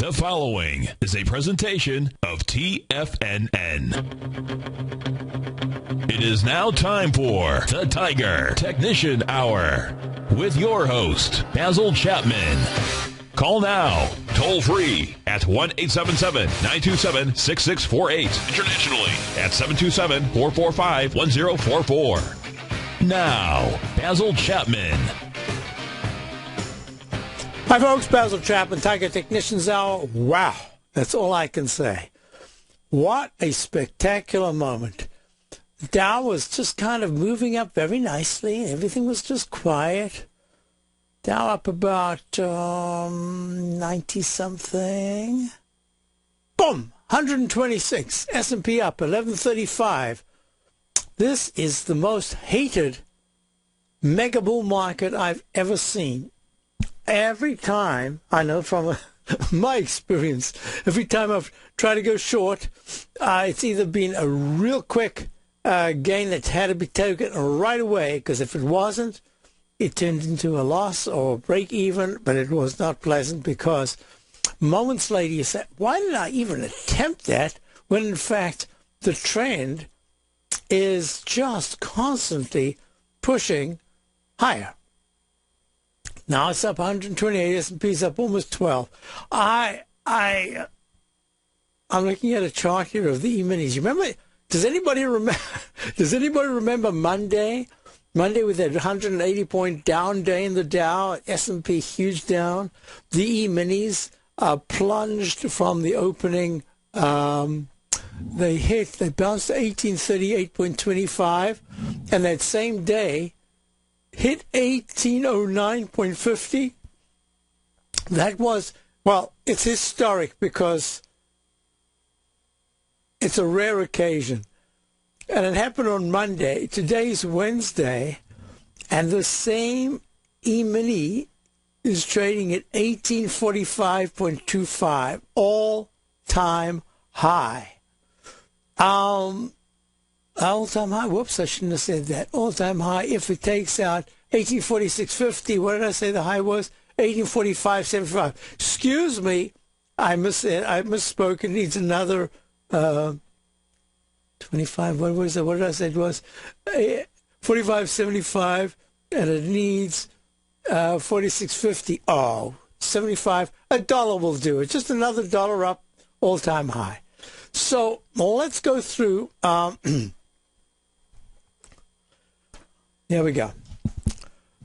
The following is a presentation of TFNN. It is now time for the Tiger Technician Hour with your host, Basil Chapman. Call now, toll free at 1-877-927-6648. Internationally at 727-445-1044. Now, Basil Chapman. Hi folks, Basil Chapman, Tiger Technicians Hour. Wow, that's all I can say. What a spectacular moment. The Dow was just kind of moving up very nicely. Everything was just quiet. Dow up about 90-something. Boom, 126. S&P up, 1135. This is the most hated mega bull market I've ever seen. Every time, I know from my experience, every time I've tried to go short, it's either been a real quick gain that had to be taken right away, because if it wasn't, it turned into a loss or a break even, but it was not pleasant, because moments later you say, why did I even attempt that, when in fact the trend is just constantly pushing higher. Now it's up 128. S&P's up almost 12. I'm looking at a chart here of the E-minis. You remember? Does anybody remember? Does anybody remember Monday? Monday with that 180-point down day in the Dow. S&P huge down. The E-minis plunged from the opening. They bounced to 1838.25, and that same day hit 1809.50. That was, well, it's historic because it's a rare occasion. And it happened on Monday. Today's Wednesday, and the same E-mini is trading at 1845.25, all-time high. All-time high. Whoops, I shouldn't have said that. All-time high if it takes out 1846.50. What did I say the high was? 1845.75. Excuse me, I misspoke. It needs another 25. What was it? What did I say it was? 45.75, and it needs 46.50. Oh, 75. $1 will do it. Just another $1 up. All-time high. So let's go through. There we go.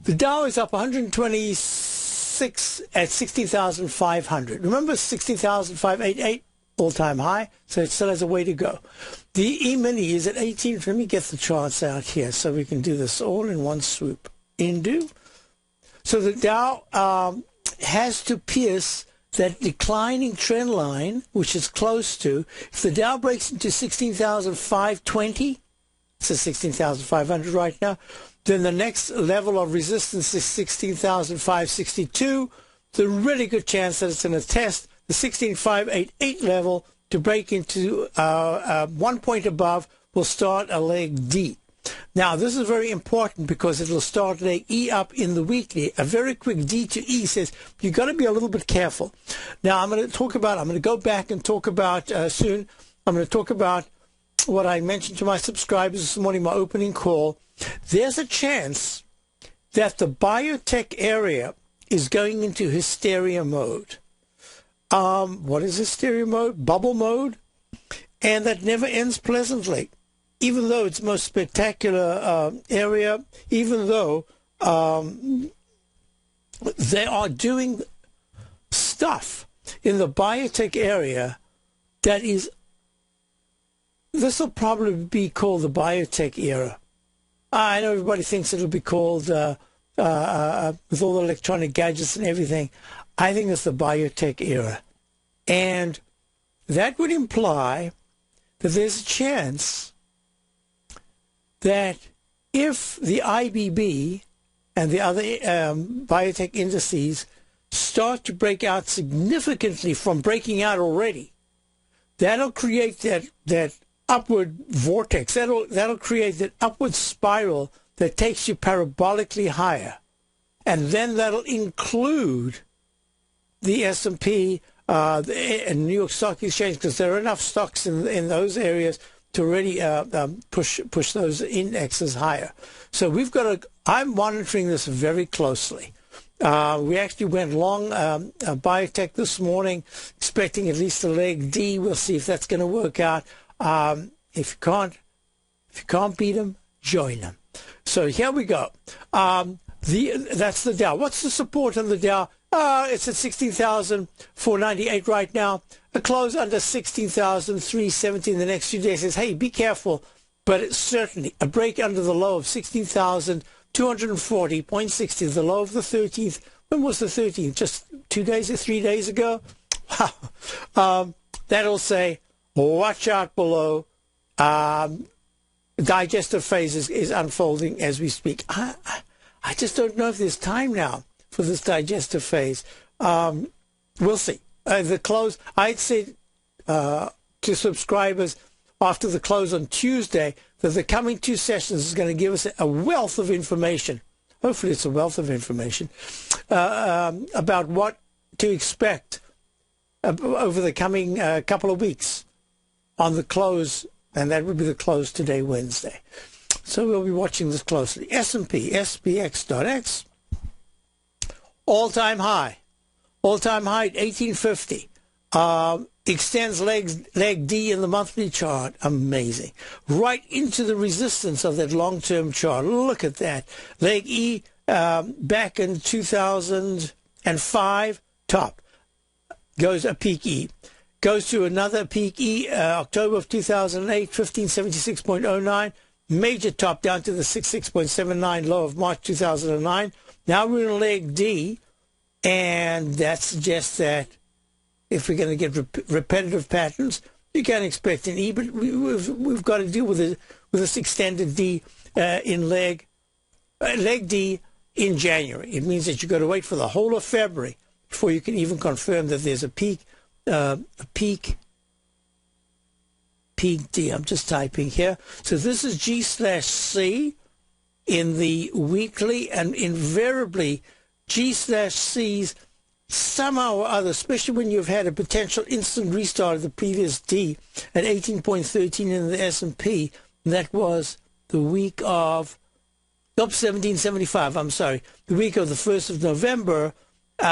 The Dow is up 126 at 16,500. Remember 16,588 all-time high? So it still has a way to go. The E-mini is at 18. Let me get the charts out here so we can do this all in one swoop. So the Dow has to pierce that declining trend line, which is close to, if the Dow breaks into 16,520, it's at 16,500 right now, then the next level of resistance is 16,562. There's a really good chance that it's going to test the 16,588 level to break into 1 point above. Will start a leg D. Now, this is very important because it will start leg E up in the weekly. A very quick D to E says you've got to be a little bit careful. Now, I'm going to go back and talk about soon. I'm going to talk about what I mentioned to my subscribers this morning, my opening call. There's a chance that the biotech area is going into hysteria mode. What is hysteria mode? Bubble mode. And that never ends pleasantly. Even though it's the most spectacular area, even though they are doing stuff in the biotech area that is, this will probably be called the biotech era. I know everybody thinks it'll be called, with all the electronic gadgets and everything, I think it's the biotech era. And that would imply that there's a chance that if the IBB and the other biotech indices start to break out significantly from breaking out already, that'll create that upward vortex. That'll create that upward spiral that takes you parabolically higher. And then that'll include the S&P and New York Stock Exchange, because there are enough stocks in those areas to really push those indexes higher. So I'm monitoring this very closely. We actually went long biotech this morning, expecting at least a leg D. We'll see if that's going to work out. If you can't beat them, join them. So here we go. That's the Dow. What's the support on the Dow? It's at 16,498 right now. A close under 16,370 in the next few days. Says, hey, be careful. But it's certainly a break under the low of 16,240.60, the low of the 13th. When was the 13th? Just 2 days or 3 days ago? Wow. That'll say, watch out below. Digestive phase is unfolding as we speak. I just don't know if there's time now for this digestive phase. We'll see. The close, I'd say to subscribers after the close on Tuesday that the coming two sessions is going to give us a wealth of information. Hopefully it's a wealth of information about what to expect over the coming couple of weeks on the close, and that would be the close today, Wednesday. So we'll be watching this closely. S&P, SPX.X, all-time high at 1850. Extends leg D in the monthly chart. Amazing. Right into the resistance of that long-term chart. Look at that. Leg E back in 2005, top. Goes a peak E. Goes to another peak E, October of 2008, 1576.09. Major top down to the 66.79 low of March 2009. Now we're in leg D, and that suggests that if we're going to get repetitive patterns, you can expect an E, but we've got to deal with this extended D in leg D in January. It means that you've got to wait for the whole of February before you can even confirm that there's a peak D. I'm just typing here. So this is G/C in the weekly, and invariably G/C's somehow or other, especially when you've had a potential instant restart of the previous D at 18.13 in the S&P. That was the week of 1775. I'm sorry, the week of the 1st of November.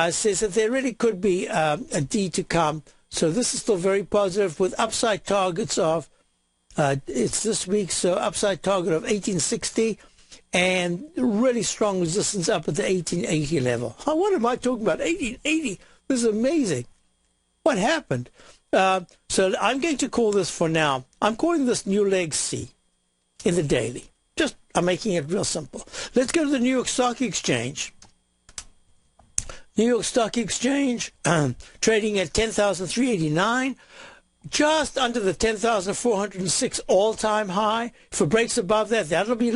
Says that there really could be a D to come. So this is still very positive with upside targets of, it's this week, so upside target of 1860 and really strong resistance up at the 1880 level. What am I talking about? 1880? This is amazing. What happened? So I'm going to call this for now. I'm calling this new leg C in the daily. I'm making it real simple. Let's go to the New York Stock Exchange. New York Stock Exchange trading at 10,389, just under the 10,406 all-time high. If it breaks above that, that'll be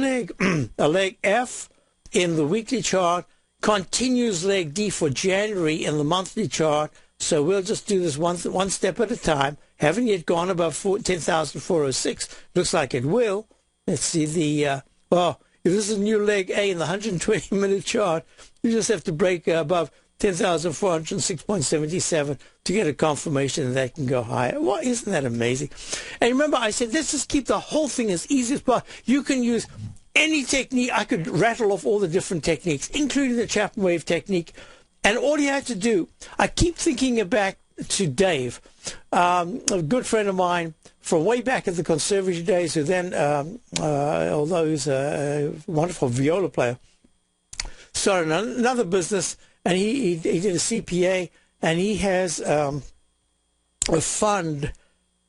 a leg F in the weekly chart. Continues leg D for January in the monthly chart. So we'll just do this one step at a time. Haven't yet gone above 10,406. Looks like it will. Let's see if this is new leg A in the 120-minute chart, you just have to break above 10,406.77 to get a confirmation that can go higher. Well, isn't that amazing? And remember, I said, let's just keep the whole thing as easy as possible. You can use any technique. I could rattle off all the different techniques, including the Chapman wave technique. And all you had to do, I keep thinking back to Dave, a good friend of mine from way back at the conservatory days, who then, although he's a wonderful viola player, started another business. And he did a CPA, and he has a fund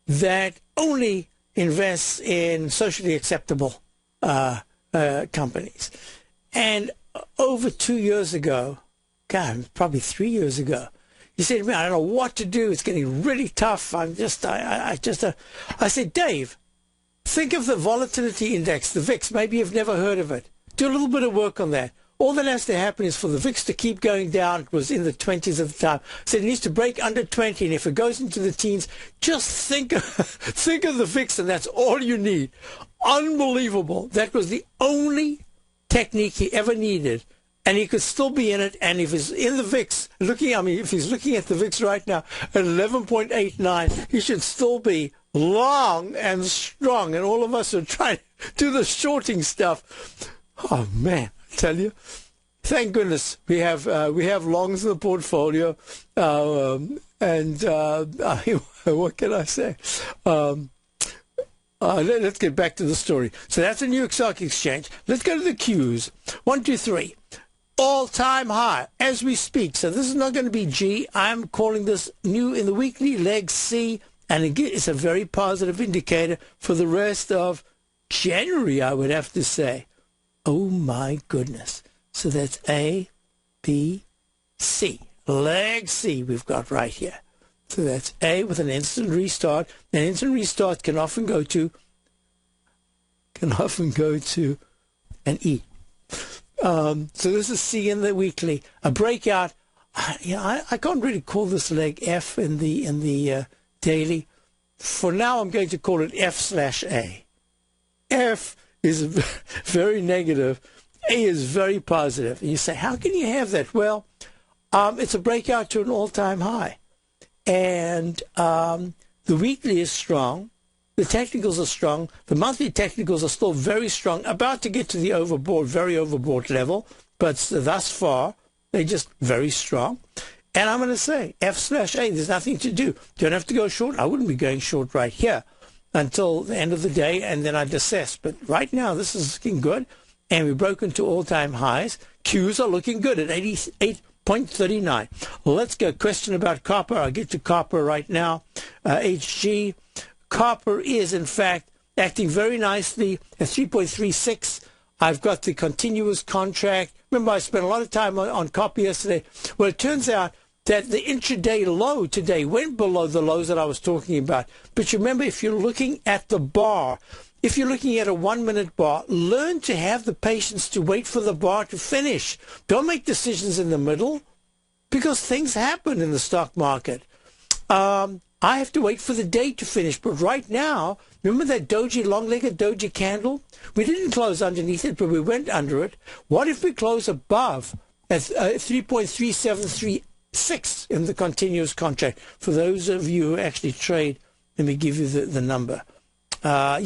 that only invests in socially acceptable companies. And over 2 years ago, God, probably 3 years ago, he said to me, I don't know what to do. It's getting really tough. I said, Dave, think of the volatility index, the VIX. Maybe you've never heard of it. Do a little bit of work on that. All that has to happen is for the VIX to keep going down. It was in the 20s at the time. So it needs to break under 20. And if it goes into the teens, just think of the VIX, and that's all you need. Unbelievable. That was the only technique he ever needed. and he could still be in it. And if he's in the VIX, if he's looking at the VIX right now at 11.89, he should still be long and strong. And all of us are trying to do the shorting stuff. Oh man, I tell you, thank goodness we have longs in the portfolio. What can I say? Let's get back to the story. So that's the New York Stock Exchange. Let's go to the Qs. 1, 2, 3. All-time high as we speak. So this is not going to be G. I'm calling this new in the weekly leg C. And again, it's a very positive indicator for the rest of January, I would have to say. Oh, my goodness. So that's A, B, C. Leg C we've got right here. So that's A with an instant restart. An instant restart can often go to an E. So this is C in the weekly. A breakout. I can't really call this leg F in the daily. For now, I'm going to call it F/A. F is very negative. A is very positive. And you say, how can you have that? Well, it's a breakout to an all-time high. And the weekly is strong. The technicals are strong. The monthly technicals are still very strong, about to get to the very overbought level. But thus far, they're just very strong. And I'm going to say F/A, there's nothing to do. Don't have to go short. I wouldn't be going short right here until the end of the day, and then I'd assess. But right now, this is looking good. And we've broken to all-time highs. Qs are looking good at 88.39. Let's go. Question about copper. I'll get to copper right now. HG. Copper is, in fact, acting very nicely at 3.36. I've got the continuous contract. Remember, I spent a lot of time on copper yesterday. Well, it turns out that the intraday low today went below the lows that I was talking about. But you remember, if you're looking at the bar, if you're looking at a 1-minute bar, learn to have the patience to wait for the bar to finish. Don't make decisions in the middle, because things happen in the stock market. I have to wait for the day to finish. But right now, remember that doji, long-legged doji candle? We didn't close underneath it, but we went under it. What if we close above at 3.3736 in the continuous contract? For those of you who actually trade, let me give you the number. So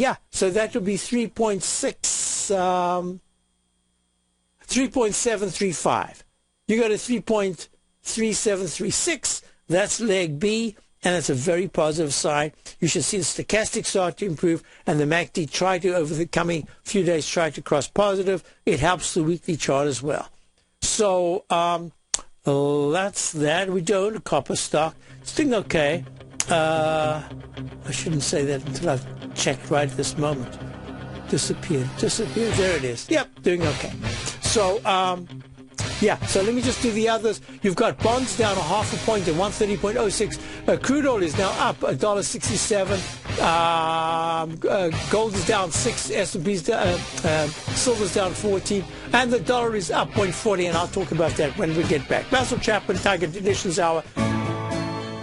that would be 3.735. You go to 3.3736. That's leg B. And it's a very positive sign. You should see the stochastic start to improve, and the MACD try to, over the coming few days, try to cross positive. It helps the weekly chart as well. So that's that. We do own a copper stock. It's doing okay. I shouldn't say that until I've checked right at this moment. Disappeared. There it is. Yep, doing okay. So, so let me just do the others. You've got bonds down 0.5 point at 130.06. Crude oil is now up $1.67. Gold is down 6. S&P's silver's down 14, and the dollar is up 0.40. And I'll talk about that when we get back. Basil Chapman, Tiger Traditions Hour.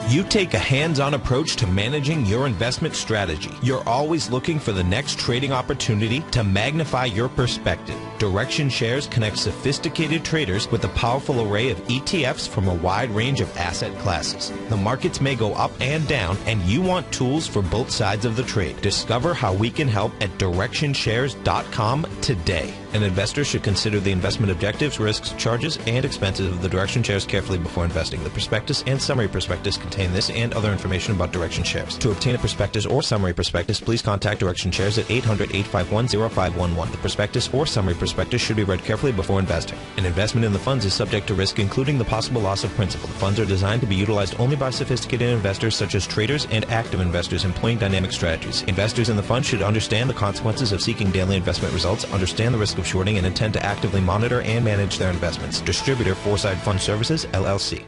You take a hands-on approach to managing your investment strategy. You're always looking for the next trading opportunity to magnify your perspective. Direction Shares connects sophisticated traders with a powerful array of ETFs from a wide range of asset classes. The markets may go up and down, and you want tools for both sides of the trade. Discover how we can help at DirectionShares.com today. An investor should consider the investment objectives, risks, charges, and expenses of the Direction Shares carefully before investing. The prospectus and summary prospectus contain this and other information about Direction Shares. To obtain a prospectus or summary prospectus, please contact Direction Shares at 800-851-0511. The prospectus or summary prospectus should be read carefully before investing. An investment in the funds is subject to risk, including the possible loss of principal. The funds are designed to be utilized only by sophisticated investors such as traders and active investors employing dynamic strategies. Investors in the fund should understand the consequences of seeking daily investment results, understand the risk of shorting, and intend to actively monitor and manage their investments. Distributor, Foreside Fund Services, LLC.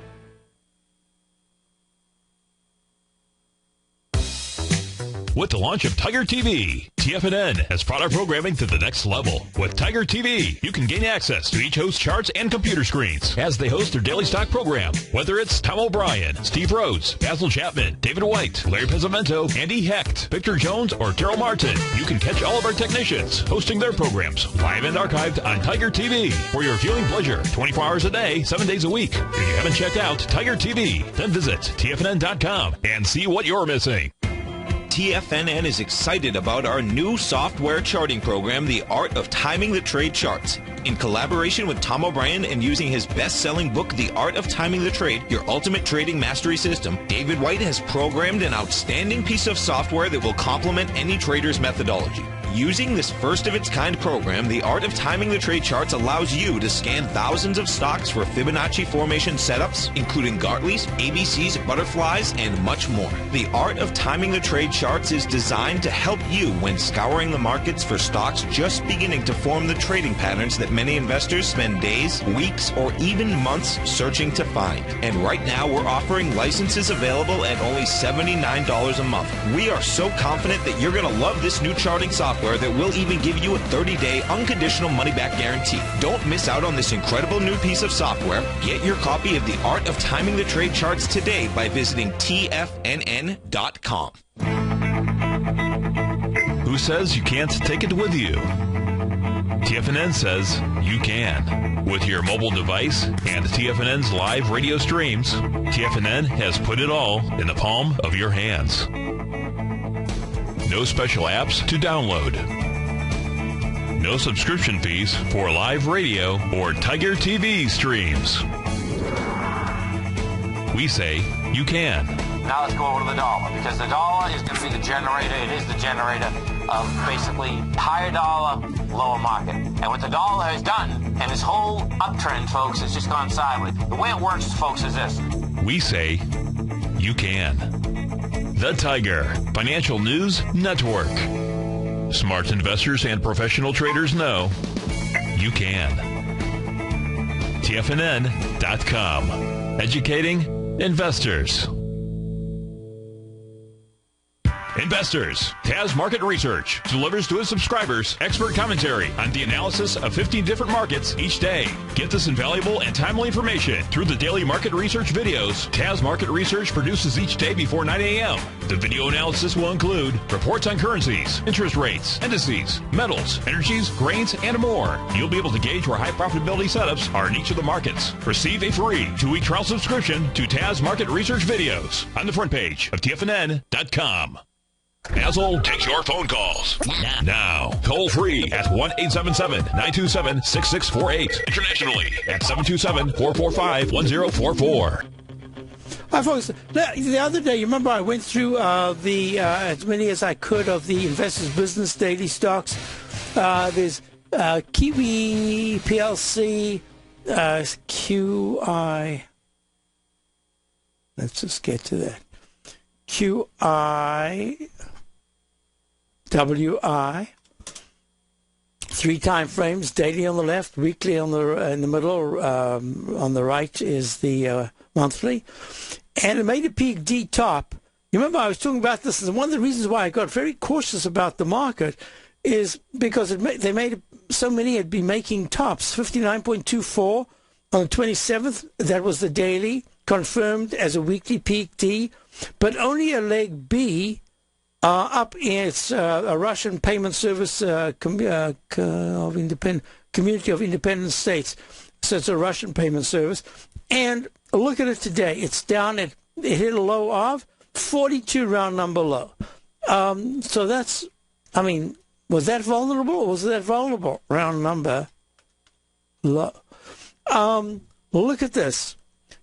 with the launch of Tiger TV. TFNN has brought our programming to the next level. With Tiger TV, you can gain access to each host's charts and computer screens as they host their daily stock program. Whether it's Tom O'Brien, Steve Rhodes, Basil Chapman, David White, Larry Pezzamento, Andy Hecht, Victor Jones, or Terrell Martin, you can catch all of our technicians hosting their programs live and archived on Tiger TV for your viewing pleasure 24 hours a day, 7 days a week. If you haven't checked out Tiger TV, then visit TFNN.com and see what you're missing. TFNN is excited about our new software charting program, The Art of Timing the Trade Charts. In collaboration with Tom O'Brien and using his best-selling book, The Art of Timing the Trade, Your Ultimate Trading Mastery System, David White has programmed an outstanding piece of software that will complement any trader's methodology. Using this first-of-its-kind program, The Art of Timing the Trade Charts allows you to scan thousands of stocks for Fibonacci formation setups, including Gartley's, ABC's, butterflies, and much more. The Art of Timing the Trade Charts is designed to help you when scouring the markets for stocks just beginning to form the trading patterns that many investors spend days, weeks, or even months searching to find. And right now, we're offering licenses available at only $79 a month. We are so confident that you're going to love this new charting software that will even give you a 30-day unconditional money-back guarantee. Don't miss out on this incredible new piece of software. Get your copy of The Art of Timing the Trade Charts today by visiting TFNN.com. Who says you can't take it with you? TFNN says you can. With your mobile device and TFNN's live radio streams, TFNN has put it all in the palm of your hands. No special apps to download. No subscription fees for live radio or Tiger TV streams. We say you can. Now let's go over to the dollar, because the dollar is going to be the generator. It is the generator of basically higher dollar, lower market. And what the dollar has done, and this whole uptrend, folks, has just gone sideways. The way it works, folks, is this. We say you can. The Tiger Financial News Network. Smart investors and professional traders know you can. TFNN.com. Educating investors. Investors, Taz Market Research delivers to its subscribers expert commentary on the analysis of 15 different markets each day. Get this invaluable and timely information through the daily market research videos Taz Market Research produces each day before 9 a.m. The video analysis will include reports on currencies, interest rates, indices, metals, energies, grains, and more. You'll be able to gauge where high profitability setups are in each of the markets. Receive a free 2-week trial subscription to Taz Market Research videos on the front page of TFNN.com. Basil takes your phone calls now. Toll free at 1-877-927-6648. Internationally at 727-445-1044. Hi, folks. The other day, you remember I went through as many as I could of the Investors Business Daily stocks. There's Kiwi PLC, QI. Let's just get to that. QI. WI, 3 time frames, daily on the left, weekly on the in the middle, on the right is the monthly, and it made a peak D top. You remember I was talking about this, and one of the reasons why I got very cautious about the market is because so many had been making tops. 59.24 on the 27th, that was the daily, confirmed as a weekly peak D, but only a leg B. Up in its a Russian payment service community of independent states. So it's a Russian payment service. And look at it today. It's down it hit a low of 42 round number low. So that's, I mean, was that vulnerable or was that vulnerable? Round number low. Look at this.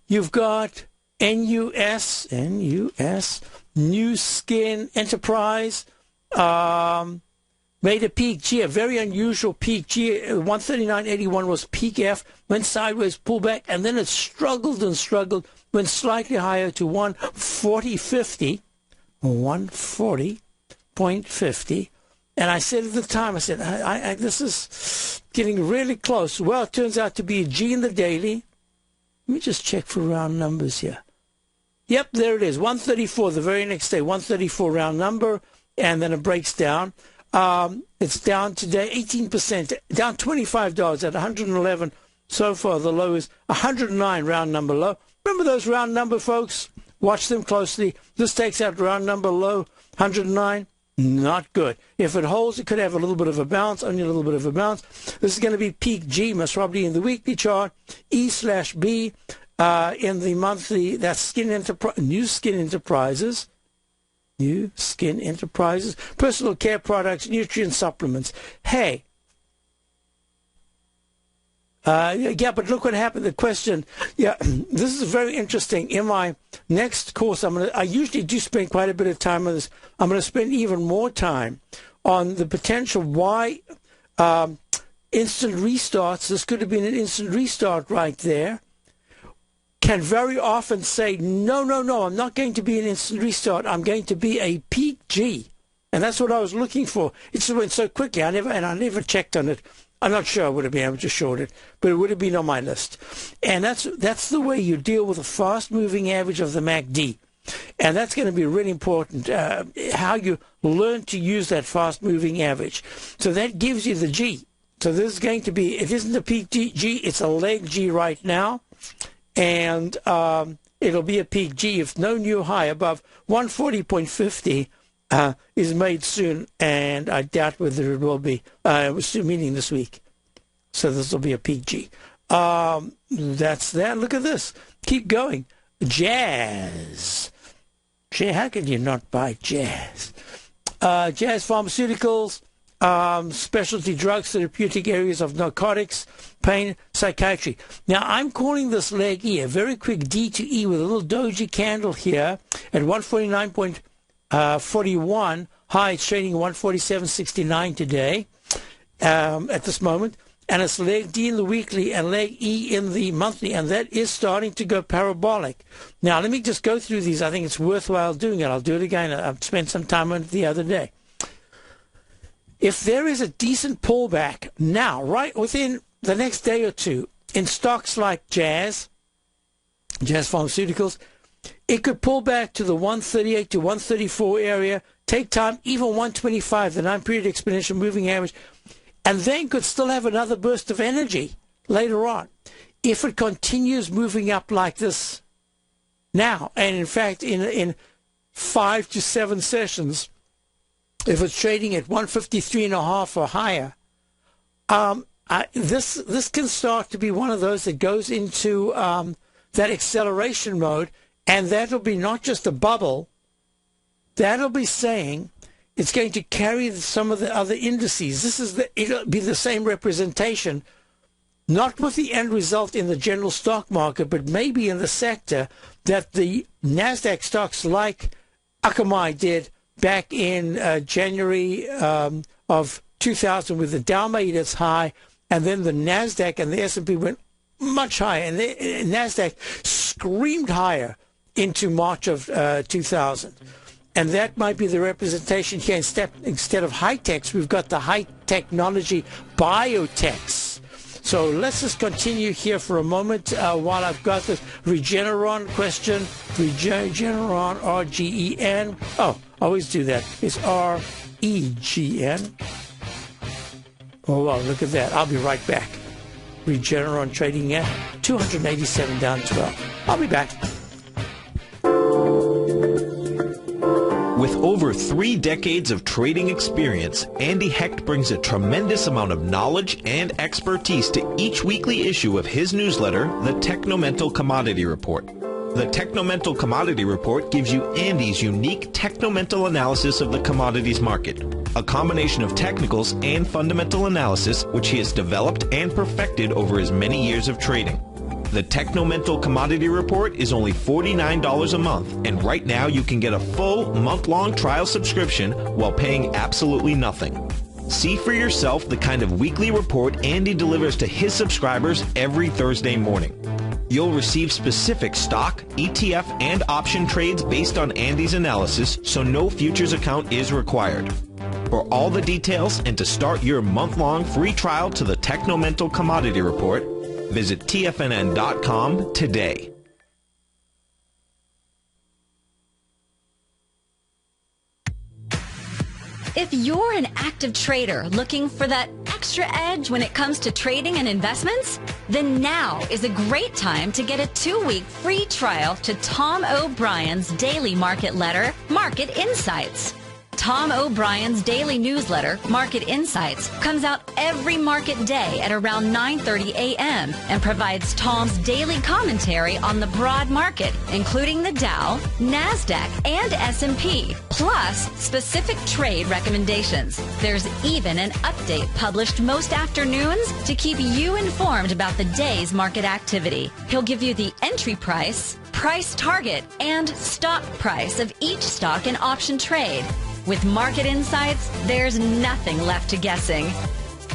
You've got NUS, New Skin Enterprise, made a peak G, a very unusual peak G. 139.81 was peak F, went sideways, pulled back, and then it struggled and struggled, went slightly higher to 140.50, 140.50. And I said at the time, I said, this is getting really close. Well, it turns out to be a G in the daily. Let me just check for round numbers here. Yep, there it is, 134 the very next day, 134 round number, and then it breaks down. It's down today 18%, down $25 at 111 so far. The low is 109, round number low. Remember those round number, folks? Watch them closely. This takes out round number low, 109. Not good. If it holds, it could have a little bit of a bounce, only a little bit of a bounce. This is going to be peak G, most probably in the weekly chart. E/B in the monthly, that's New Skin Enterprises. New Skin Enterprises. Personal care products, nutrient supplements. Hey. Yeah, but look what happened. The question, this is very interesting. In my next course, I usually do spend quite a bit of time on this. I'm going to spend even more time on the potential why instant restarts, this could have been an instant restart right there, can very often say, no, I'm not going to be an instant restart. I'm going to be a peak G. And that's what I was looking for. It just went so quickly. I never checked on it. I'm not sure I would have been able to short it, but it would have been on my list. And that's the way you deal with a fast-moving average of the MACD. And that's going to be really important, how you learn to use that fast-moving average. So that gives you the G. So this is going to be, it isn't a peak G, it's a leg G right now. And it'll be a peak G if no new high above 140.50 is made soon, and I doubt whether it will be, meaning this week. So this will be a peak G. That's that. Look at this. Keep going. Jazz. How can you not buy Jazz? Jazz Pharmaceuticals, specialty drugs, therapeutic areas of narcotics, pain, psychiatry. Now, I'm calling this leg E, a very quick D to E with a little doji candle here at 149.41. High, it's trading 147.69 today at this moment. And it's leg D in the weekly and leg E in the monthly, and that is starting to go parabolic. Now, let me just go through these. I think it's worthwhile doing it. I'll do it again. I've spent some time on it the other day. If there is a decent pullback now, right within the next day or two, in stocks like Jazz Pharmaceuticals, it could pull back to the 138 to 134 area, take time, even 125, the 9-period exponential moving average, and then could still have another burst of energy later on. If it continues moving up like this now, and in fact in 5 to 7 sessions, if it's trading at 153.5 or higher, this can start to be one of those that goes into that acceleration mode, and that'll be not just a bubble, that'll be saying it's going to carry some of the other indices. It'll be the same representation, not with the end result in the general stock market, but maybe in the sector that the NASDAQ stocks like Akamai did back in January of 2000, with the Dow made its high, and then the NASDAQ and the S&P went much higher, and the NASDAQ screamed higher into March of 2000. And that might be the representation here. Instead of high-techs, we've got the high-technology biotechs. So let's just continue here for a moment while I've got this Regeneron question. Regeneron, R-G-E-N. Oh, I always do that. It's R-E-G-N. Oh, wow, look at that. I'll be right back. Regeneron trading at 287 down 12. I'll be back. With over 3 decades of trading experience, Andy Hecht brings a tremendous amount of knowledge and expertise to each weekly issue of his newsletter, the Technomental Commodity Report. The Technomental Commodity Report gives you Andy's unique technomental analysis of the commodities market, a combination of technicals and fundamental analysis which he has developed and perfected over his many years of trading. The Technomental Commodity Report is only $49 a month, and right now you can get a full month-long trial subscription while paying absolutely nothing. See for yourself the kind of weekly report Andy delivers to his subscribers every Thursday morning. You'll receive specific stock, ETF, and option trades based on Andy's analysis, so no futures account is required. For all the details and to start your month-long free trial to the Technomental Commodity Report, visit TFNN.com today. If you're an active trader looking for that extra edge when it comes to trading and investments, then now is a great time to get a 2-week free trial to Tom O'Brien's daily market letter, Market Insights. Tom O'Brien's daily newsletter, Market Insights, comes out every market day at around 9:30 a.m. and provides Tom's daily commentary on the broad market, including the Dow, NASDAQ, and S&P, plus specific trade recommendations. There's even an update published most afternoons to keep you informed about the day's market activity. He'll give you the entry price, price target, and stop price of each stock and option trade. With Market Insights, there's nothing left to guessing.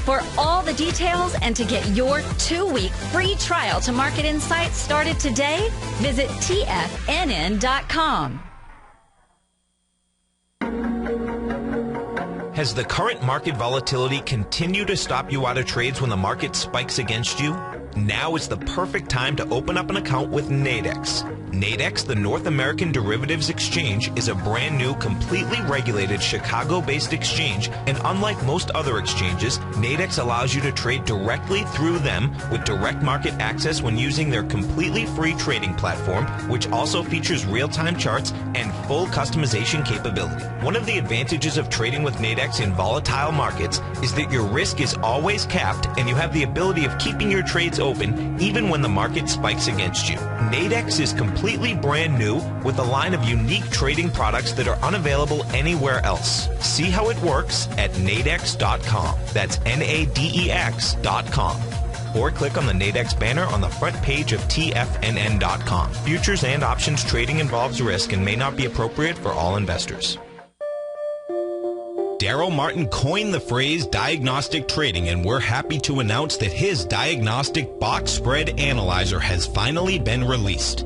For all the details and to get your 2-week free trial to Market Insights started today, visit TFNN.com. Has the current market volatility continued to stop you out of trades when the market spikes against you? Now is the perfect time to open up an account with Nadex. Nadex, the North American Derivatives Exchange, is a brand new, completely regulated Chicago-based exchange, and unlike most other exchanges, Nadex allows you to trade directly through them with direct market access when using their completely free trading platform, which also features real-time charts and full customization capability. One of the advantages of trading with Nadex in volatile markets is that your risk is always capped and you have the ability of keeping your trades open even when the market spikes against you. Nadex is completely brand new with a line of unique trading products that are unavailable anywhere else. See how it works at nadex.com. That's NADEX.com. Or click on the Nadex banner on the front page of TFNN.com. Futures and options trading involves risk and may not be appropriate for all investors. Daryl Martin coined the phrase diagnostic trading, and we're happy to announce that his diagnostic box spread analyzer has finally been released.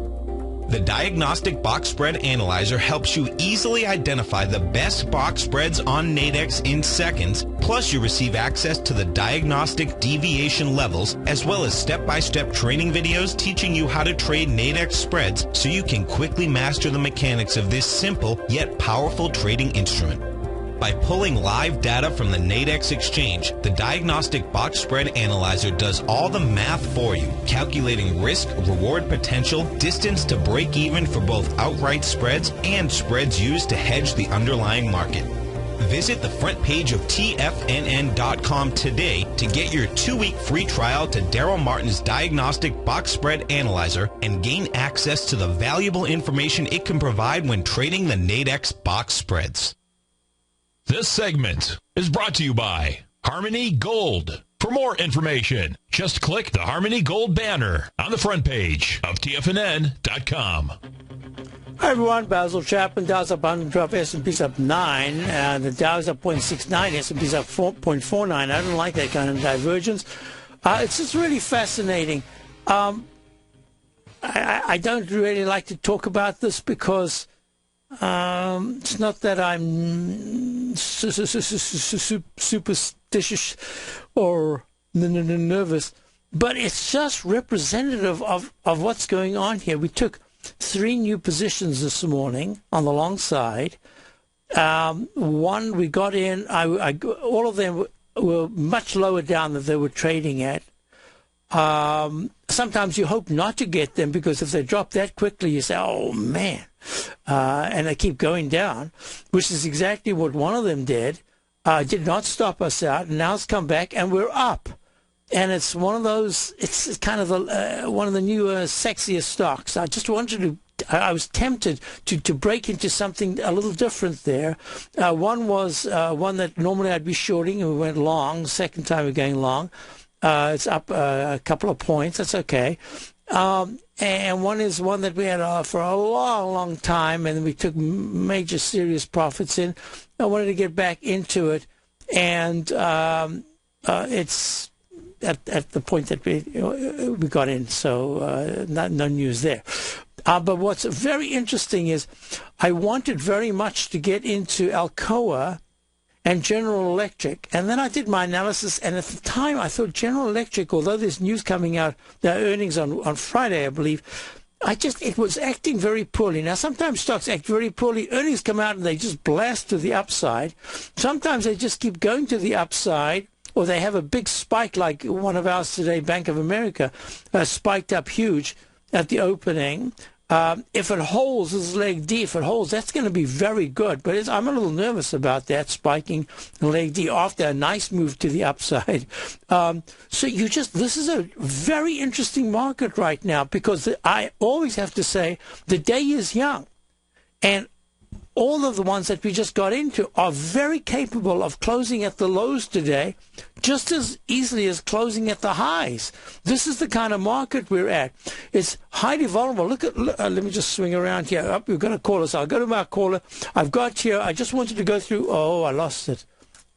The Diagnostic Box Spread Analyzer helps you easily identify the best box spreads on Nadex in seconds, plus you receive access to the diagnostic deviation levels, as well as step-by-step training videos teaching you how to trade Nadex spreads so you can quickly master the mechanics of this simple yet powerful trading instrument. By pulling live data from the Nadex exchange, the Diagnostic Box Spread Analyzer does all the math for you, calculating risk, reward potential, distance to break even for both outright spreads and spreads used to hedge the underlying market. Visit the front page of TFNN.com today to get your 2-week free trial to Daryl Martin's Diagnostic Box Spread Analyzer and gain access to the valuable information it can provide when trading the Nadex box spreads. This segment is brought to you by Harmony Gold. For more information, just click the Harmony Gold banner on the front page of TFNN.com. Hi, everyone. Basil Chapman. Dow's up 112, S&P's up 9. The Dow's up 0.69, S&P's up 4.49. I don't like that kind of divergence. It's just really fascinating. I don't really like to talk about this because it's not that I'm superstitious or nervous, but it's just representative of what's going on here. We took 3 new positions this morning on the long side. One we got in, all of them were much lower down than they were trading at. Sometimes you hope not to get them because if they drop that quickly, you say, oh, man. And they keep going down, which is exactly what one of them did. Did not stop us out, and now it's come back, and we're up. And it's one of those, it's kind of one of the newer, sexiest stocks. I just wanted to, I was tempted to break into something a little different there. One was one that normally I'd be shorting, and we went long. Second time we're going long. It's up a couple of points. That's okay. And one is one that we had for a long, long time, and we took major serious profits in. I wanted to get back into it, and it's at the point that we got in, so no news there. But what's very interesting is I wanted very much to get into Alcoa and General Electric. And then I did my analysis, and at the time I thought General Electric, although there's news coming out, their earnings on Friday, I believe, it was acting very poorly. Now, sometimes stocks act very poorly. Earnings come out and they just blast to the upside. Sometimes they just keep going to the upside, or they have a big spike like one of ours today, Bank of America, spiked up huge at the opening. If it holds, this leg D, if it holds, that's going to be very good. But I'm a little nervous about that, spiking leg D after a nice move to the upside. So this is a very interesting market right now, because I always have to say the day is young. And all of the ones that we just got into are very capable of closing at the lows today just as easily as closing at the highs. This is the kind of market we're at. It's highly vulnerable. Let me just swing around here. Oh, we've got a caller. So I'll go to my caller. I've got here, I just wanted to go through, I lost it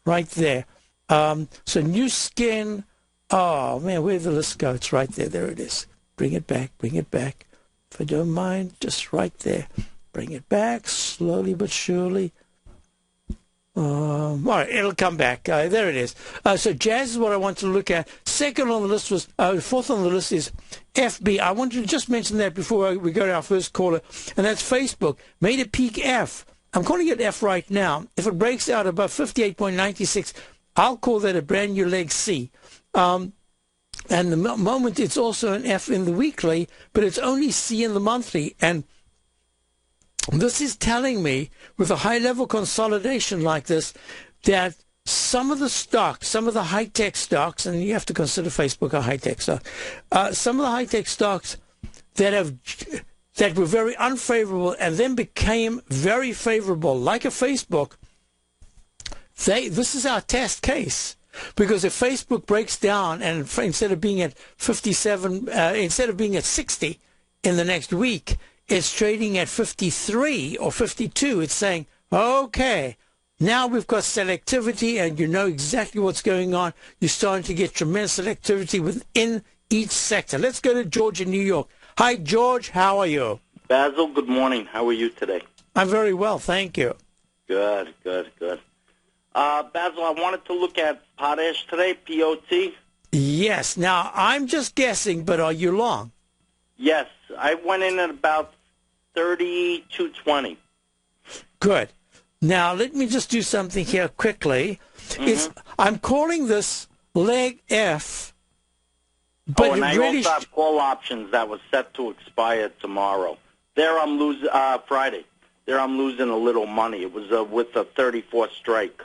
right there. So New Skin, oh man, where'd the list go? It's right there. There it is. Bring it back. If I don't mind, just right there. Bring it back, slowly but surely. All right, it'll come back. There it is. So Jazz is what I want to look at. Second on the list was, fourth on the list is FB. I wanted to just mention that before we go to our first caller, and that's Facebook. Made a peak F. I'm calling it F right now. If it breaks out above 58.96, I'll call that a brand new leg C. And the moment it's also an F in the weekly, but it's only C in the monthly. And this is telling me, with a high-level consolidation like this, that some of the stocks, some of the high-tech stocks, and you have to consider Facebook a high-tech stock, some of the high-tech stocks that were very unfavorable and then became very favorable, like a Facebook, this is our test case. Because if Facebook breaks down and instead of being at 57, instead of being at 60 in the next week, it's trading at 53 or 52. It's saying, okay, now we've got selectivity and you know exactly what's going on. You're starting to get tremendous selectivity within each sector. Let's go to George in New York. Hi, George. How are you? Basil, good morning. How are you today? I'm very well, thank you. Good. Basil, I wanted to look at potash today, POT. Yes. Now, I'm just guessing, but are you long? Yes, I went in at about 32.20. Good. Now, let me just do something here quickly. I'm calling this leg F, but and I really also have call options that was set to expire tomorrow. There I'm losing, Friday. There I'm losing a little money. It was with a 34 strike.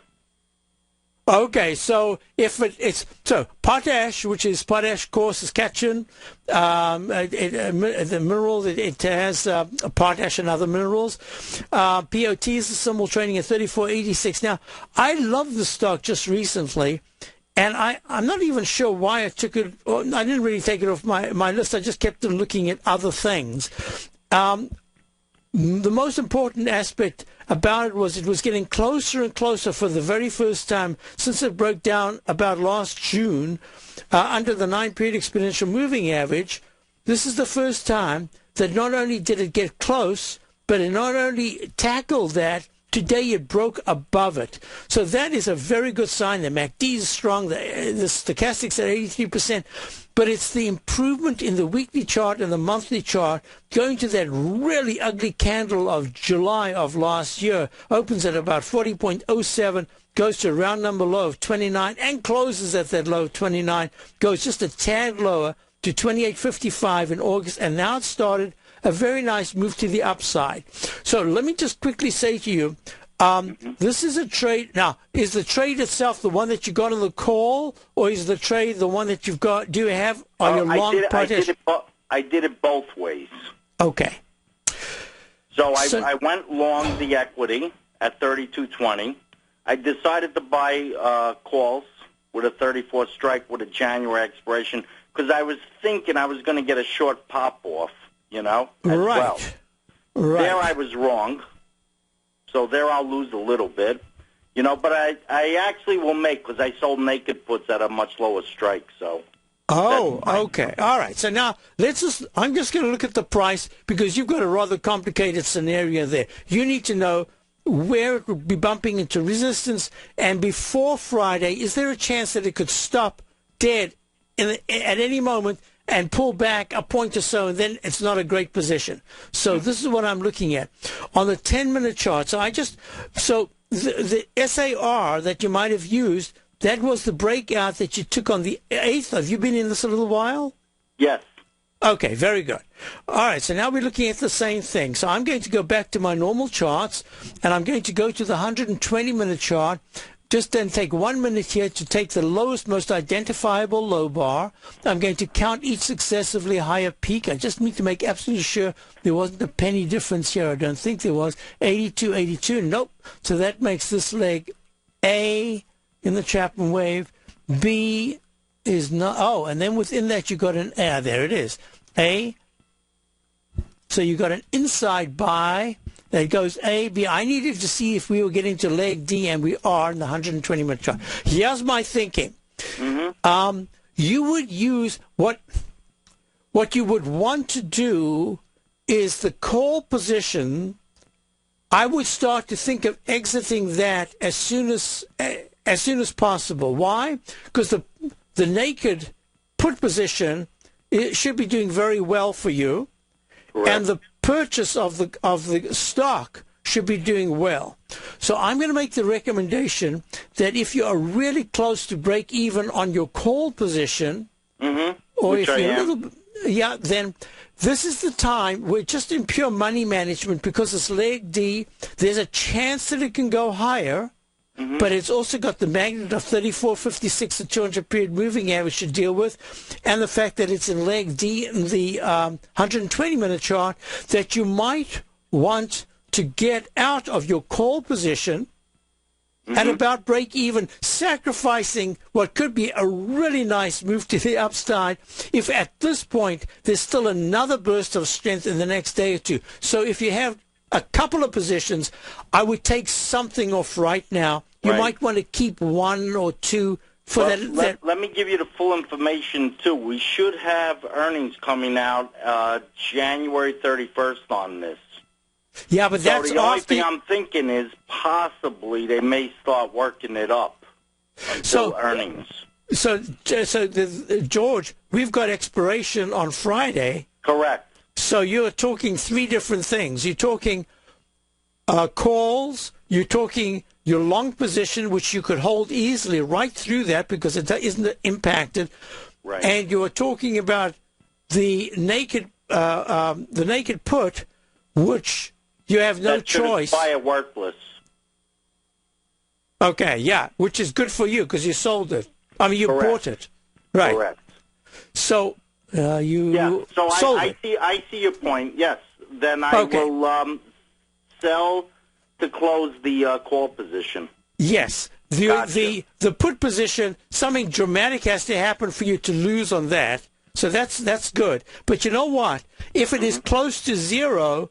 Okay, so if it's potash, which is potash, of course, is Saskatchewan, the mineral it has potash and other minerals. POT is a symbol trading at 34.86. Now, I love the stock just recently, and I'm not even sure why I took it. Or I didn't really take it off my list. I just kept on looking at other things. The most important aspect about it was getting closer and closer for the very first time since it broke down about last June under the 9-period exponential moving average. This is the first time that not only did it get close, but it not only tackled that, today it broke above it. So that is a very good sign. The MACD is strong, the stochastics at 83%, but it's the improvement in the weekly chart and the monthly chart going to that really ugly candle of July of last year. Opens at about 40.07, goes to a round number low of 29, and closes at that low of 29, goes just a tad lower to 28.55 in August, and now it started a very nice move to the upside. So let me just quickly say to you, this is a trade. Now, is the trade itself the one that you got on the call, or is the trade the one that you've got? Do you have on your long potash? I did it both ways. Okay. So I went long the equity at 32.20. I decided to buy calls with a 34 strike with a January expiration because I was thinking I was going to get a short pop-off, as well. Right. There I was wrong. So there I'll lose a little bit, but I actually will make because I sold naked puts at a much lower strike. So. Oh, okay. All right. So now I'm just going to look at the price because you've got a rather complicated scenario there. You need to know where it would be bumping into resistance, and before Friday, is there a chance that it could stop dead at any moment and pull back a point or so, and then it's not a great position. So this is what I'm looking at on the 10-minute chart. So the SAR that you might have used, that was the breakout that you took on the 8th. Have you been in this a little while? Yes. Okay, very good. All right, so now we're looking at the same thing. So I'm going to go back to my normal charts, and I'm going to go to the 120-minute chart. Just then take 1 minute here to take the lowest, most identifiable low bar. I'm going to count each successively higher peak. I just need to make absolutely sure there wasn't a penny difference here. I don't think there was. 82, 82. Nope. So that makes this leg A in the Chapman wave. B is not. Oh, and then within that you got an A. There it is. A. So you got an inside buy. That goes A, B. I needed to see if we were getting to leg D, and we are in the 120-minute chart. Here's my thinking. You would use what you would want to do is the call position. I would start to think of exiting that as soon as possible. Why? Because the naked put position, it should be doing very well for you. Correct. And the purchase of the stock should be doing well. So I'm going to make the recommendation that if you are really close to break even on your call position, or if you're a little, then this is the time. We're just in pure money management because it's leg D. There's a chance that it can go higher. But it's also got the magnet of 34.56, the 200-period moving average to deal with, and the fact that it's in leg D in the 120-minute chart, that you might want to get out of your call position at about break even, sacrificing what could be a really nice move to the upside if at this point there's still another burst of strength in the next day or two. So if you have a couple of positions, I would take something off right now. You might want to keep one or two for that. Let me give you the full information, too. We should have earnings coming out January 31st on this. Yeah, but that's so the only thing I'm thinking is possibly they may start working it up until earnings. So George, we've got expiration on Friday. Correct. So you're talking three different things. You're talking calls. You're talking your long position, which you could hold easily right through that because it isn't impacted. Right. And you're talking about the naked put, which you have no choice. Buy it worthless. Okay, yeah, which is good for you because you sold it. I mean, you bought it. Right. Correct. So you sold it. I see your point. Yes. Then I will sell to close the call position. Yes. The put position, something dramatic has to happen for you to lose on that. So that's good. But you know what? If it is close to zero,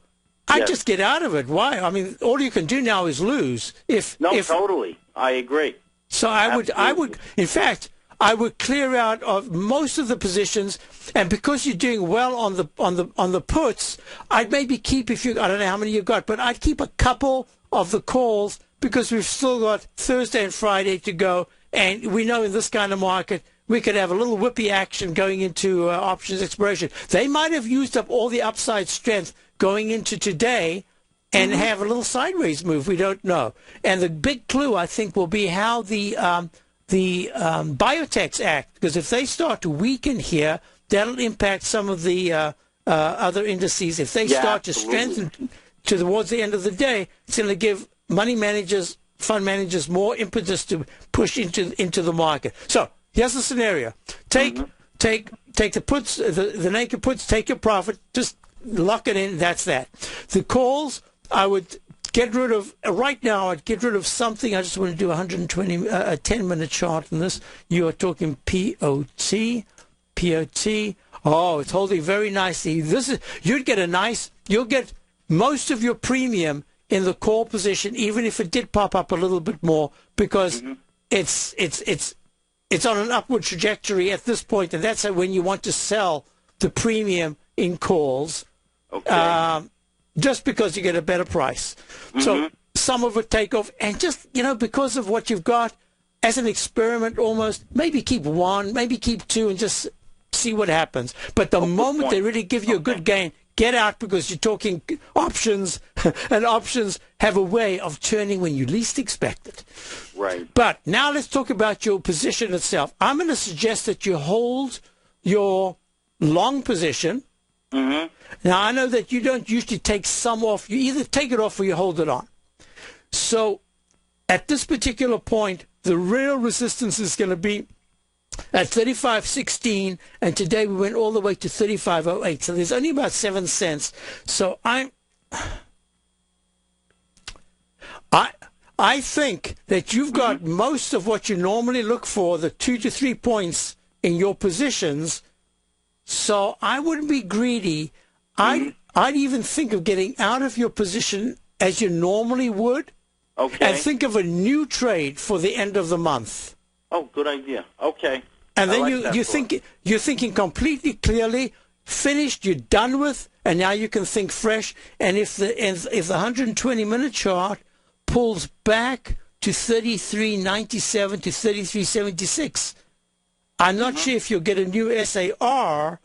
I just get out of it. Why? I mean, all you can do now is lose. Totally. I agree. So I would, in fact, I would clear out of most of the positions, and because you're doing well on the puts, I'd maybe keep I don't know how many you've got, but I'd keep a couple of the calls because we've still got Thursday and Friday to go, and we know in this kind of market we could have a little whippy action going into options expiration. They might have used up all the upside strength going into today and have a little sideways move. We don't know. And the big clue, I think, will be how the biotechs act, because if they start to weaken here, that'll impact some of the other indices. If they start to strengthen towards the end of the day, it's going to give money managers, fund managers more impetus to push into the market. So here's the scenario: take the puts, the naked puts, take your profit, just lock it in. That's that. The calls, I would get rid of right now. I'd get rid of something. I just want to do a 10-minute chart on this. You are talking POT. Oh, it's holding very nicely. You'll get most of your premium in the call position, even if it did pop up a little bit more, because it's on an upward trajectory at this point, and that's when you want to sell the premium in calls. Okay. Just because you get a better price. So some of it take off, and just, because of what you've got as an experiment almost, maybe keep one, maybe keep two, and just see what happens. But the moment they really give you a good gain, get out, because you're talking options, and options have a way of turning when you least expect it. Right. But now let's talk about your position itself. I'm going to suggest that you hold your long position. Mm-hmm. Now, I know that you don't usually take some off. You either take it off or you hold it on. So at this particular point, the real resistance is going to be at 35.16, and today we went all the way to 35.08. So there's only about 7 cents. So I think that you've got most of what you normally look for, the 2 to 3 points in your positions. So I wouldn't be greedy. I'd even think of getting out of your position as you normally would, and think of a new trade for the end of the month. Oh, good idea. Okay. And then you're thinking completely clearly, finished, you're done with, and now you can think fresh. And if the 120-minute chart pulls back to 33.97 to 33.76, I'm not sure if you'll get a new SAR,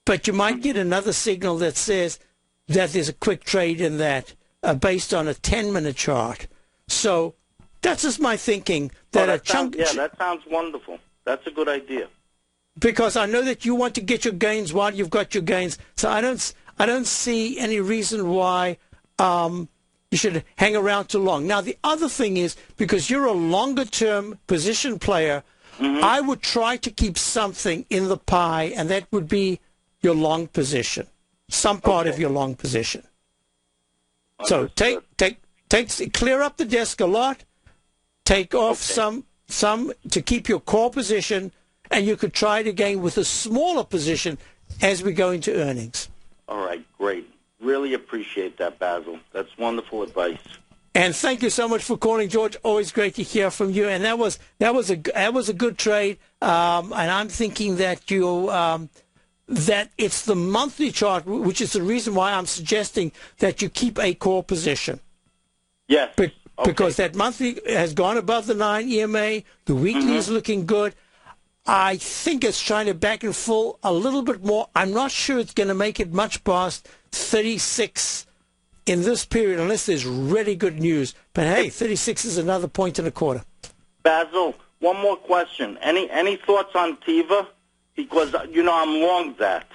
but you might get another signal that says that there's a quick trade in that based on a 10-minute chart. So that's just my thinking. That sounds wonderful. That's a good idea. Because I know that you want to get your gains while you've got your gains. So I don't see any reason why you should hang around too long. Now, the other thing is, because you're a longer-term position player, I would try to keep something in the pie, and that would be your long position, some part of your long position. Understood. So clear up the desk a lot, take off some to keep your core position, and you could try it again with a smaller position as we go into earnings. All right, great. Really appreciate that, Basil. That's wonderful advice. And thank you so much for calling, George. Always great to hear from you. And that was a good trade. And I'm thinking that that it's the monthly chart, which is the reason why I'm suggesting that you keep a core position. Yes. Because that monthly has gone above the 9 EMA. The weekly is looking good. I think it's trying to back and full a little bit more. I'm not sure it's going to make it much past 36 in this period unless there's really good news. But hey, 36 is another point and a quarter. Basil, one more question. Any thoughts on Teva? Because, I'm long that.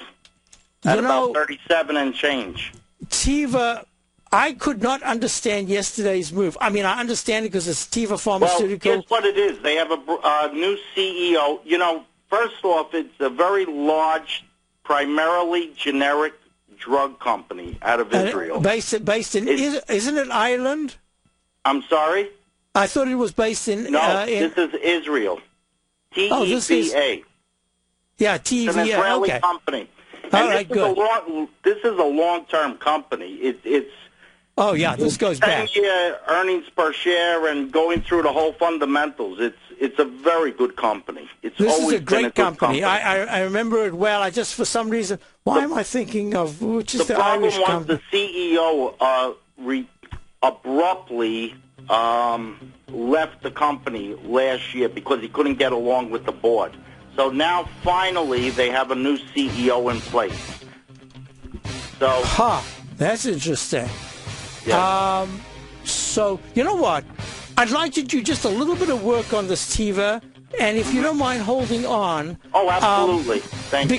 At about 37 and change. Teva, I could not understand yesterday's move. I mean, I understand it because it's Teva Pharmaceutical. Well, here's what it is. They have a new CEO. First off, it's a very large, primarily generic drug company out of Israel. Based in isn't it Ireland? I'm sorry? I thought it was based in... No, this is Israel. TEVA. Yeah, TVA. It's an Israeli company. All right, good. This is a long-term company. It's Oh, yeah, this goes back. 10-year earnings per share and going through the whole fundamentals. It's a very good company. This is a great company. I remember it well. I just, for some reason, why am I thinking of, which is the Irish company? The CEO abruptly left the company last year because he couldn't get along with the board. So now, finally, they have a new CEO in place. So, that's interesting. Yeah. So, you know what? I'd like to do just a little bit of work on this Teva, and if you don't mind holding on. Oh, absolutely. Thank you.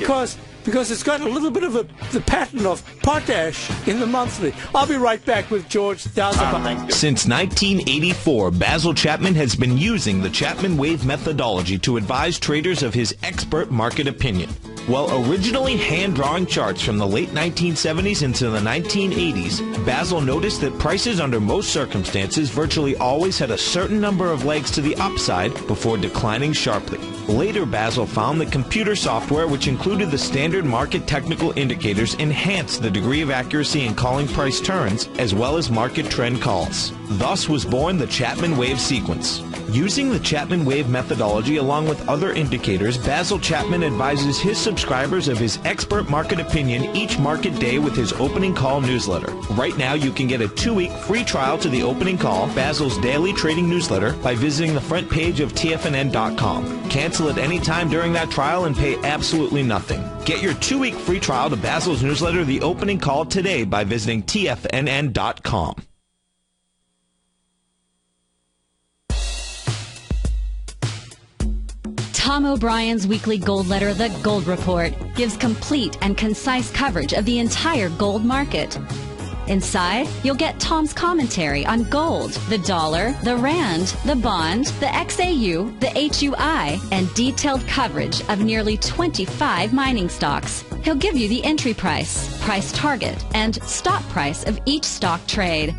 Because it's got a little bit of the pattern of potash in the monthly. I'll be right back with George Dowser. Since 1984, Basil Chapman has been using the Chapman Wave methodology to advise traders of his expert market opinion. While originally hand-drawing charts from the late 1970s into the 1980s, Basil noticed that prices under most circumstances virtually always had a certain number of legs to the upside before declining sharply. Later, Basil found that computer software, which included the standard market technical indicators, enhanced the degree of accuracy in calling price turns, as well as market trend calls. Thus was born the Chapman Wave sequence. Using the Chapman Wave methodology along with other indicators, Basil Chapman advises his subscribers subscribers of his expert market opinion each market day with his opening call newsletter. Right now, you can get a 2-week free trial to the opening call, Basil's daily trading newsletter, by visiting the front page of TFNN.com. Cancel at any time during that trial and pay absolutely nothing. Get your 2-week free trial to Basil's newsletter, The Opening Call, today by visiting TFNN.com. Tom O'Brien's weekly gold letter, The Gold Report, gives complete and concise coverage of the entire gold market. Inside, you'll get Tom's commentary on gold, the dollar, the rand, the bond, the XAU, the HUI, and detailed coverage of nearly 25 mining stocks. He'll give you the entry price, price target, and stop price of each stock trade.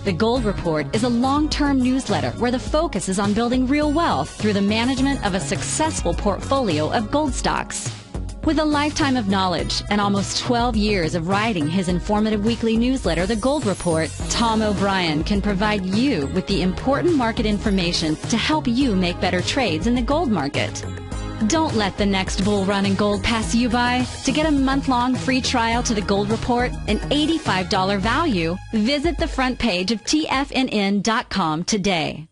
The Gold Report is a long-term newsletter where the focus is on building real wealth through the management of a successful portfolio of gold stocks. With a lifetime of knowledge and almost 12 years of writing his informative weekly newsletter, The Gold Report, Tom O'Brien can provide you with the important market information to help you make better trades in the gold market. Don't let the next bull run in gold pass you by. To get a month-long free trial to The Gold Report, an $85 value, visit the front page of TFNN.com today.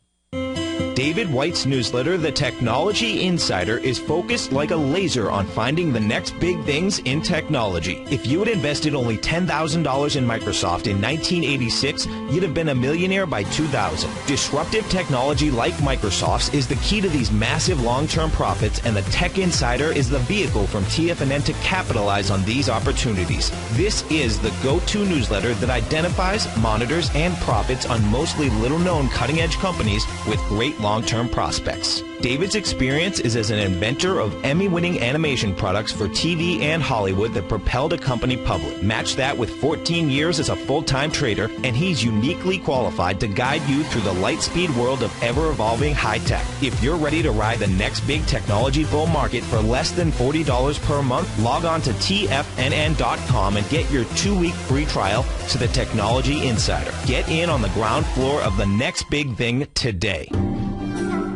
David White's newsletter, The Technology Insider, is focused like a laser on finding the next big things in technology. If you had invested only $10,000 in Microsoft in 1986, you'd have been a millionaire by 2000. Disruptive technology like Microsoft's is the key to these massive long-term profits, and the Tech Insider is the vehicle from TFNN to capitalize on these opportunities. This is the go-to newsletter that identifies, monitors, and profits on mostly little-known cutting-edge companies with great long-term prospects. David's experience is as an inventor of Emmy-winning animation products for TV and Hollywood that propelled a company public. Match that with 14 years as a full-time trader, and he's uniquely qualified to guide you through the light-speed world of ever-evolving high-tech. If you're ready to ride the next big technology bull market for less than $40 per month, log on to TFNN.com and get your 2-week free trial to the Technology Insider. Get in on the ground floor of the next big thing today.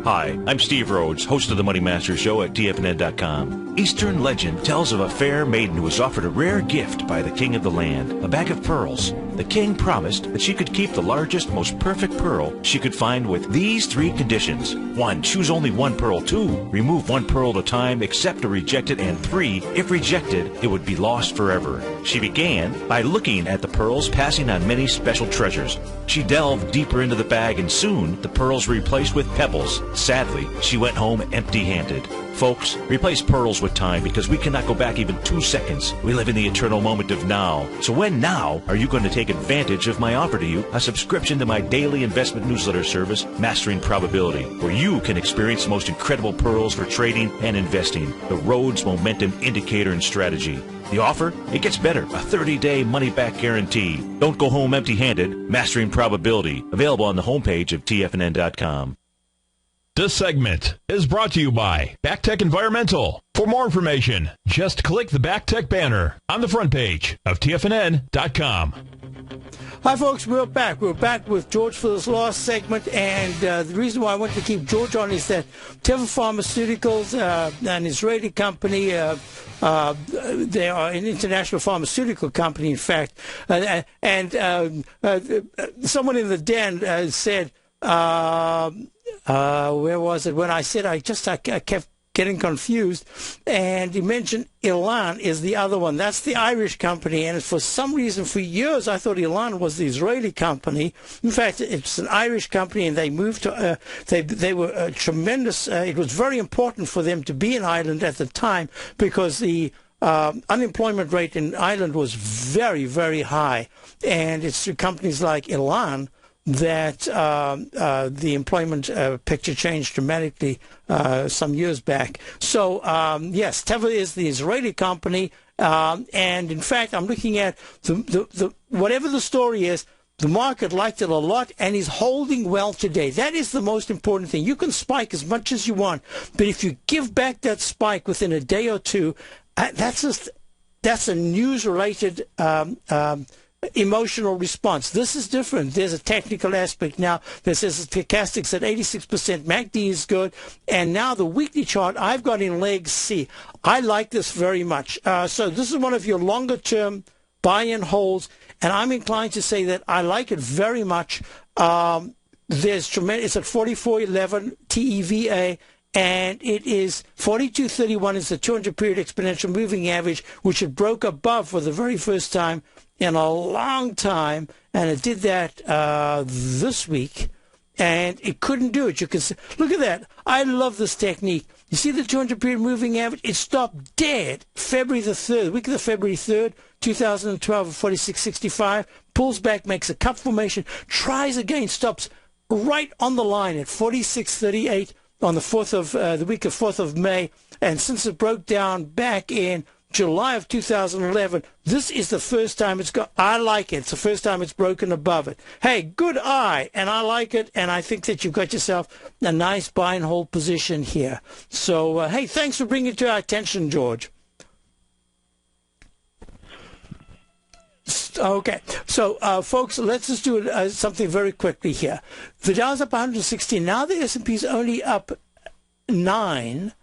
Hi, I'm Steve Rhodes, host of the Money Master Show at TFNN.com. Eastern legend tells of a fair maiden who was offered a rare gift by the king of the land, a bag of pearls. The king promised that she could keep the largest, most perfect pearl she could find with these 3 conditions. 1, choose only 1 pearl. 2, remove 1 pearl at a time, accept or reject it. And 3, if rejected, it would be lost forever. She began by looking at the pearls, passing on many special treasures. She delved deeper into the bag, and soon the pearls were replaced with pebbles. Sadly, she went home empty-handed. Folks, replace pearls with time, because we cannot go back even 2 seconds. We live in the eternal moment of now. So when now are you going to take advantage of my offer to you, a subscription to my daily investment newsletter service, Mastering Probability, where you can experience the most incredible pearls for trading and investing, the Rhodes Momentum Indicator and Strategy. The offer? It gets better. A 30-day money-back guarantee. Don't go home empty-handed. Mastering Probability. Available on the homepage of TFNN.com. This segment is brought to you by BackTech Environmental. For more information, just click the BackTech banner on the front page of TFNN.com. Hi, folks. We're back. We're back with George for this last segment, and the reason why I wanted to keep George on is that Teva Pharmaceuticals, an Israeli company, they are an international pharmaceutical company, in fact, and someone in the den said, where was it? When I said I kept getting confused, and he mentioned Elan is the other one. That's the Irish company, and for some reason, for years, I thought Elan was the Israeli company. In fact, it's an Irish company, and they moved to, they were tremendous. It was very important for them to be in Ireland at the time, because the unemployment rate in Ireland was very, very high, and it's through companies like Elan that the employment picture changed dramatically some years back. So, yes, Teva is the Israeli company, and in fact, I'm looking at the whatever the story is, the market liked it a lot and is holding well today. That is the most important thing. You can spike as much as you want, but if you give back that spike within a day or two, that's a news-related emotional response. This is different. There's a technical aspect now that says the stochastics at 86%, MACD is good, and now the weekly chart I've got in leg C. I like this very much. So this is one of your longer-term buy-in holds, and I'm inclined to say that I like it very much. There's tremendous. It's at 44.11 TEVA, and it is 42.31 is the 200-period exponential moving average, which it broke above for the very first time in a long time, and it did that this week, and it couldn't do it. You can see, look at that. I love this technique. You see the 200-period moving average? It stopped dead February the 3rd, week of the February 3rd, 2012 at 46.65, pulls back, makes a cup formation, tries again, stops right on the line at 46.38 on the week of 4th of May, and since it broke down back in July of 2011, this is the first time it's got. I like it. It's the first time it's broken above it. Hey, good eye, and I like it, and I think that you've got yourself a nice buy and hold position here. So, hey, thanks for bringing it to our attention, George. Okay, so folks, let's just do something very quickly here. The Dow's up 116. Now the S&P's only up 9.49.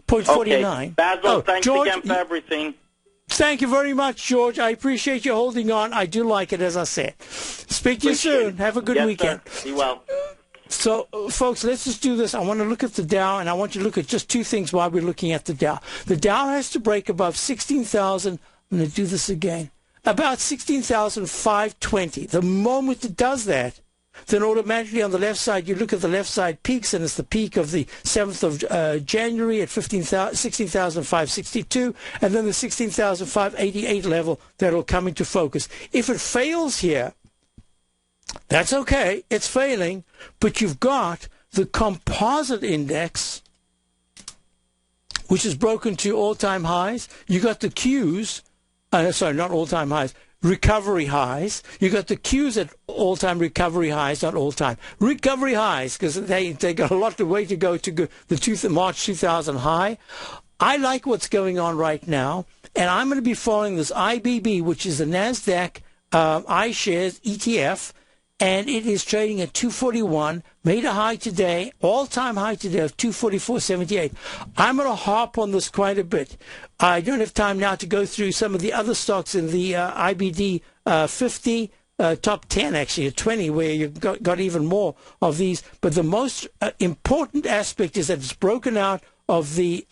Okay, Basil, thanks George, again for everything. Thank you very much, George. I appreciate you holding on. I do like it, as I said. Speak to you soon. Have a good weekend. Sir. Be well. So, folks, let's just do this. I want to look at the Dow, and I want you to look at just two things while we're looking at the Dow. The Dow has to break above 16,000. I'm going to do this again. About 16,520. The moment it does that, then automatically on the left side, you look at the left side peaks, and it's the peak of the 7th of January at 16,562, and then the 16,588 level that will come into focus. If it fails here, that's okay. It's failing, but you've got the composite index, which is broken to all-time highs. You got the Qs. Sorry, not all-time highs, recovery highs. You got the Qs at all-time recovery highs, not all-time. Recovery highs, because they got a lot of way to go to the March 2000 high. I like what's going on right now, and I'm going to be following this IBB, which is the NASDAQ iShares ETF, and it is trading at 241, made a high today, all-time high today of 244.78. I'm going to harp on this quite a bit. I don't have time now to go through some of the other stocks in the IBD 50, top 10 actually, 20, where you've got even more of these. But the most important aspect is that it's broken out of the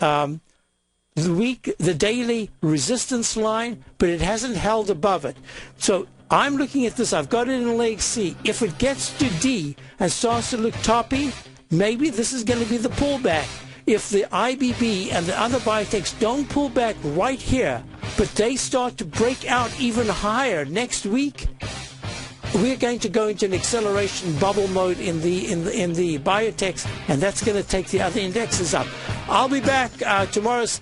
daily resistance line, but it hasn't held above it. So I'm looking at this. I've got it in leg C. If it gets to D and starts to look toppy, maybe this is going to be the pullback. If the IBB and the other biotechs don't pull back right here, but they start to break out even higher next week, we're going to go into an acceleration bubble mode in the biotechs, and that's going to take the other indexes up. I'll be back tomorrow's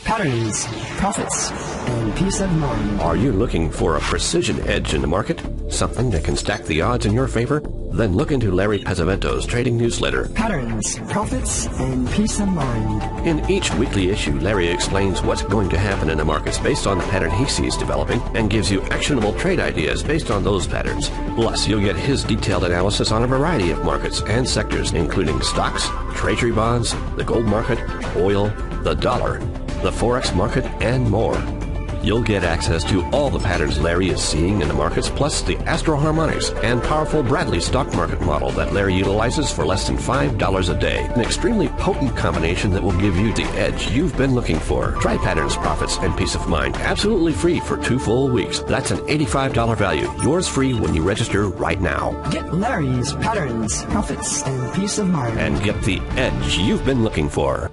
patterns, profits, and peace of mind. Are you looking for a precision edge in the market? Something that can stack the odds in your favor? Then look into Larry Pesavento's trading newsletter, Patterns, Profits, and Peace of Mind. In each weekly issue, Larry explains what's going to happen in the markets based on the pattern he sees developing and gives you actionable trade ideas based on those patterns. Plus, you'll get his detailed analysis on a variety of markets and sectors, including stocks, treasury bonds, the gold market, oil, the dollar, the Forex market, and more. You'll get access to all the patterns Larry is seeing in the markets, plus the Astro Harmonics and powerful Bradley stock market model that Larry utilizes for less than $5 a day. An extremely potent combination that will give you the edge you've been looking for. Try Patterns, Profits, and Peace of Mind absolutely free for 2 full weeks. That's an $85 value. Yours free when you register right now. Get Larry's Patterns, Profits, and Peace of Mind. And get the edge you've been looking for.